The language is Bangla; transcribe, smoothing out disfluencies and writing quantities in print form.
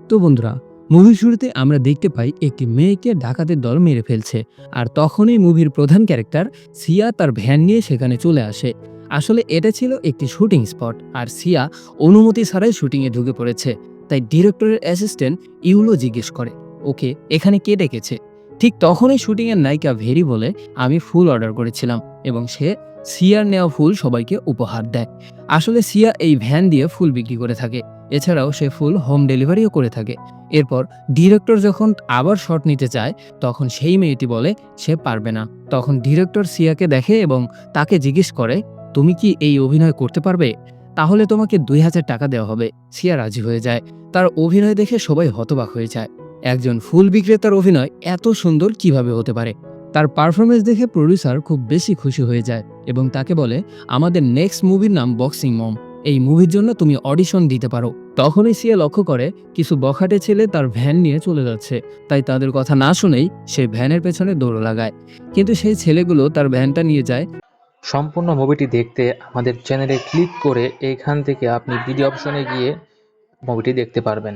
তো বন্ধুরা, মুভির শুরুতে আমরা দেখতে পাই একটি মেয়েকে ডাকাতের দল মেরে ফেলছে। আর তখনই মুভির প্রধান ক্যারেক্টার সিয়া তার ভ্যান নিয়ে সেখানে চলে আসে। আসলে এটা ছিল একটি শুটিং স্পট, আর সিয়া অনুমতি ছাড়াই শুটিংয়ে ঢুকে পড়েছে। তাই ডিরেক্টরের অ্যাসিস্ট্যান্ট ইউলো জিজ্ঞেস করে, ওকে এখানে কে ডেকেছে? ঠিক তখনই শুটিংয়ের নায়িকা ভেরি বলে, আমি ফুল অর্ডার করেছিলাম, এবং সে সিয়ার নেওয়া ফুল সবাইকে উপহার দেয়। আসলে সিয়া এই ভ্যান দিয়ে ফুল বিক্রি করে থাকে। এছাড়াও সে ফুল হোম ডেলিভারিও করে থাকে। এরপর ডিরেক্টর যখন আবার শট নিতে চায়, তখন সেই মেয়েটি বলে সে পারবে না। তখন ডিরেক্টর সিয়াকে দেখে এবং তাকে জিজ্ঞেস করে, তুমি কি এই অভিনয় করতে পারবে? তাহলে তোমাকে 2000 টাকা দেওয়া হবে। সিয়া রাজি হয়ে যায়। তার অভিনয় দেখে সবাই হতবাক হয়ে যায়। একজন ফুল বিক্রেতার অভিনয় এত সুন্দর কিভাবে হতে পারে? তার পারফরমেন্স দেখে প্রডিউসার খুব বেশি খুশি হয়ে যায় এবং তাকে বলে, আমাদের নেক্সট মুভির নাম বক্সিং মম। এই মুভির জন্য তুমি অডিশন দিতে পারো। তখনই সিয়া লক্ষ্য করে কিছু বখাটে ছেলে তার ভ্যান নিয়ে চলে যাচ্ছে। তাই তাদের কথা না শুনেই সে ভ্যানের পেছনে দৌড় লাগায়। কিন্তু সেই ছেলেগুলো তার ভ্যানটা নিয়ে যায়। সম্পূর্ণ মুভিটি দেখতে আমাদের চ্যানেলে ক্লিক করে এখান থেকে আপনি ভিডিও অপশনে গিয়ে মুভিটি দেখতে পারবেন।